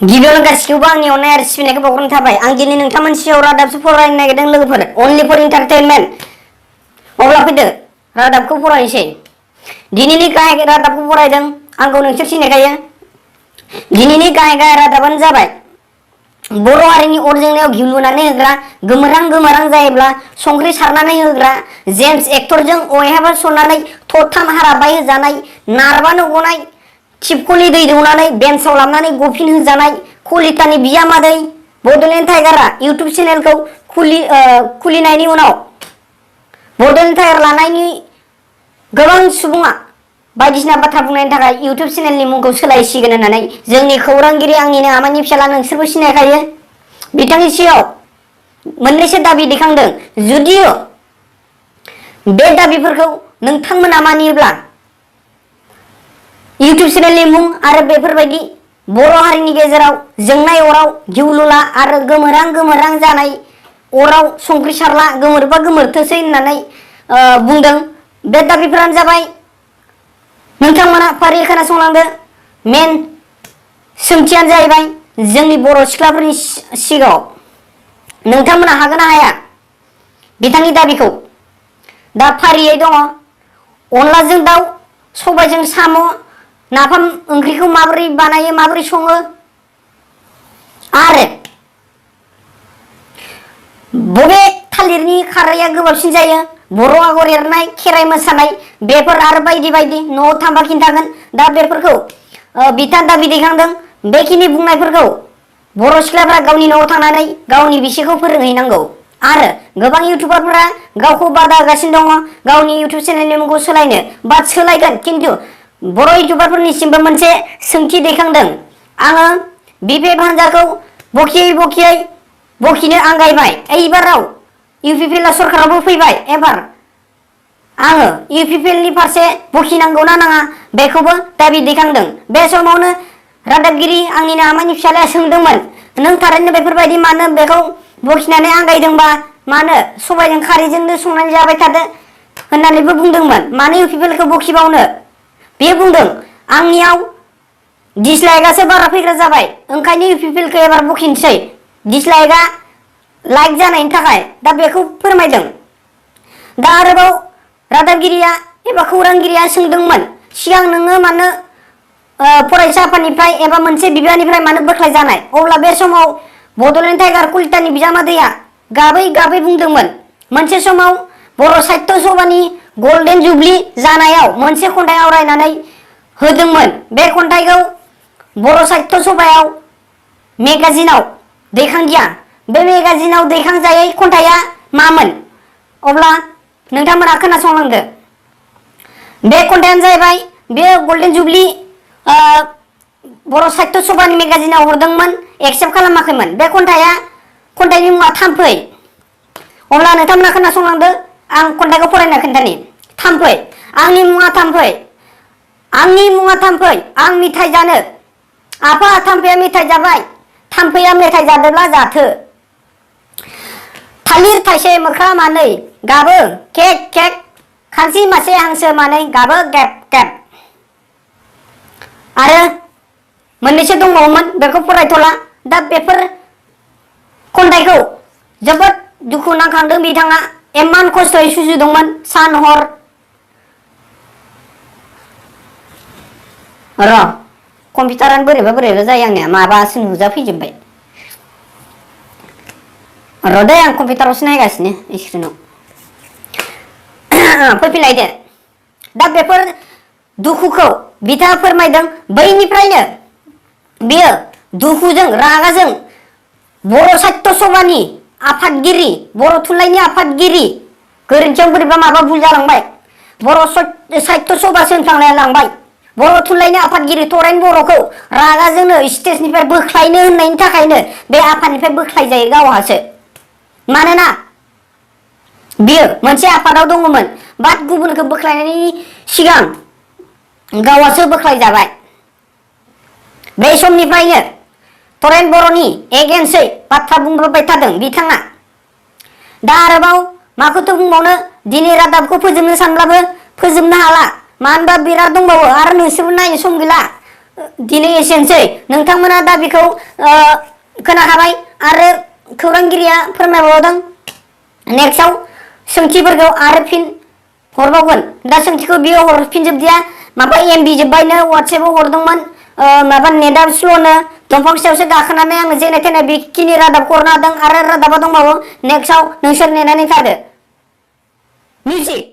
गिबियावनो गासिखौबो आंनि अननाय आरो सिबिनायखौ बावग्रोनाय थाबाय। आं दिनै नोंथांमोननि सिगाङाव रादाबसो फरायनो नागिरदों लोगोफोर। Only four entertainment. अब्ला फैदो रादाबखौ फरायनोसै। दिनैनि गाहाय रादाबखौ फरायदों आंखौ नोंसोर सिनायखायो। दिनैनि गाहाय रादाबानो जाबाय बर' हारिनि अर जोंनायाव घिउ लुनानै होग्रा, गोमोरहां गोमोरहां जायोब्ला संख्रि सारनानै होग्रा, जेम्स एक्टरजों अहेबा सरनानै थरथाम हाराबाय होजानाय, नारबानो गनाय थिपखलि दै दौनानै बेन्सआव लाबनानै गफिन होजानाय कलितानि बिजामादै बड'लेण्ड टाइगारआ इउटुब चेनेलखौ खुलिनायनि उनाव बड'लेण्ड टाइगार लानायनि गोबां सुबुङा बायदिसिना बाथ्रा बुंनायनि थाखाय इउटुब चेनेलनि मुंखौ सोलायसिगोन होननानै जोंनि खौरांगिरि आंनिनो आमाइनि फिसाला नोंसोरबो सिनायखायो बिथांनि सिगाङाव मोननैसो दाबि दैखांदों। जुदियो बे दाबिफोरखौ नोंथांमोना मानियोब्ला इउटुब चेनेलनि मुं आरो बेफोरबायदि बर' हारिनि गेजेराव जोंनाय अराव घिउ लुला आरो गोमोरहां गोमोरहां जानाय अराव संख्रि सारला गोमोरबा गोमोरथोसै होननानै बुंदों। बे दाबिफोरानो जाबाय, नोंथांमोना फारियै खोनासंलांदो। मेन सोंथियानो जाहैबाय जोंनि बर' सिख्लाफोरनि सिगाङाव नोंथांमोना हागोन ना हाया बिथांनि दाबिखौ? दा फारियै दङ अनलाजों दाउ, सबायजों साम', नाफाम ओंख्रिखौ माबोरै बानायो, माबोरै सङो, आरो बबे थालिरनि खारैया गोबाबसिन जायो, बर' आगर एरनाय, खेराइ मोसानाय, बेफोर आरो बायदि बायदि न'आव थांबा खिन्थागोन। दा बेफोरखौ बिथाङा दाबि दैखांदों। बेखिनि बुंनायफोरखौ बर' सिख्लाफ्रा गावनि न'आव थांनानै गावनि बिसिखौ फोरोंहैनांगौ। आरो गोबां इउटुबारफोरा गावखौ बादा होगासिनो दङ गावनि इउटुब चेनेलनि मुंखौ सोलायनो, बाट सोलायगोन। खिन्थु बर' इउटुबारफोरनिसिमबो मोनसे सोंथि दैखांदों। आङो बिपिएफ हान्जाखौ बखिनो आंगायबाय। एबाराव इउपिपिएल सरकाराबो फैबाय। एबार आङो इउपिपिएलनि फारसे बखिनांगौ ना नाङा बेखौबो दाबि दैखांदों। बे समावनो रादाबगिरि आंनिनो आमाइनि फिसालाया सोंदोंमोन, नों थारैनो बेफोरबायदि मानो बेखौ बखिनानै आंगायदोंबा मानो सबायजों खारैजोंनो संनानै जाबाय थादो होननानैबो बुंदोंमोन। मानो इउपिपिएलखौ बखिबावनो? बेयो बुंदों, आंनियाव दिसलाइकआसो बारा फैग्रा जाबाय, ओंखायनो इउपिपिएलखौ एबार बखिनोसै दिसलाइकआ लाइक जानायनि थाखाय। दा बेखौ फोरमायदों। दा आरोबाव रादाबगिरिया एबा खौरांगिरिया सोंदोंमोन, सिगां नोङो मानो फरायसा आफादनिफ्राय एबा मोनसे बिबाननिफ्राय मानो बोख्लाय जानाय? अब्ला बे समाव बड'लेण्ड टाइगार कलितानि बिजामादैया गाबै गाबै बुंदोंमोन, मोनसे समाव बर' साहित्य सभानि गल्डेन जुबलि जानायाव मोनसे खन्थाइ आवरायनानै होदोंमोन। बे खन्थाइखौ बर' साहित्य सभायाव मेगाजिनाव दैखांदिया। बे मेगाजिनाव दैखांजायै खन्थाइया मामोन? अब्ला नोंथांमोना खोनासंलांदो। बे खन्थाइयानो जाहैबाय, बे गल्डेन जुबलि बर' साहित्य सभानि मेगाजिनाव हरदोंमोन, एक्सेप्ट खालामाखैमोन। बे खन्थाइनि मुङा थाम्फै। अब्ला नोंथांमोना खोनासंलांदो, आं खन्थाइखौ फरायना खोन्थानि। थाम्फै। आंनि मुङा थाम्फै, आंनि मुङा थाम्फै, आं मिथाइ जानो। आफा थाम्फैया मेथाइ जाबाय, थाम्फैया मेथाइ जादोब्ला जाथो। थालिर थाइसे मोख्रा मानै गाबो केक केक, खानस्रि मासे हांसो मानै गाबो गेब गेब। आरो मोननैसो दंबावोमोन, बेखौ फरायथ'ला। दा बेफोर खन्थाइखौ जोबोद दुखु नांखांदों बिथाङा, इमान खस्थ'यै सुजुदोंमोन सान हर। र' कम्पिउटारानो बोरैबा बोरैबा जायो आंनिया, माबासो नुजाफैजोब्बाय। र' दे, आं कम्पिउटारावसो नायगासिनो स्क्रिनाव। फैफिनलायदो। दा बेफोर दुखुखौ बिथाङा फोरमायदों। बैनिफ्रायनो बियो दुखुजों रागाजों बर' साहित्य सभानि आफादगिरि, बर' थुनलाइनि आफादगिरि, गोरोन्थियाव बोरैबा माबा भुल जालांबाय, बर' साहित्य सभासो होनफ्लांलायलांबाय, बर' थुनलाइनि आफादगिरि तरेन बर'खौ रागाजोंनो स्टेजनिफ्राय बोख्लायनो होननायनि थाखायनो बे आफादनिफ्राय बोख्लाय जायो गावहासो। मानोना बियो मोनसे आफादाव दङमोन, बाट गुबुनखौ बोख्लायनायनि सिगां गावहासो बोख्लाय जाबाय। बे समनिफ्रायनो तरेन बर'नि एगेन्स्टै बाथ्रा बुंबोबाय थादों बिथाङा। दा आरोबाव माखौथो बुंबावनो, दिनै रादाबखौ फोजोबनो सानब्लाबो फोजोबनो हाला, मानो होनबा बिराद दंबावो आरो नोंसोरबो नायनो सम गैला। दिनै एसेनोसै नोंथांमोना दा बेखौ खोनाखाबाय आरो खौरांगिरिया फोरमायबावदों नेक्स्टआव सोंथिफोरखौ आरो फिन हरबावगोन दा सोंथिखौ बियो हरफिनजोबदिया माबा एमबि जोब्बायनो वाट्सएपाव हरदोंमोन माबा नेटआ स्ल'नो दंफां सायावसो गाखोनानै आङो जेने थेने बेखिनि रादाबखौ हरनो हादों आरो रादाबा दंबावो नेक्स्टआव नोंसोर नेनानै थादो मिउजिक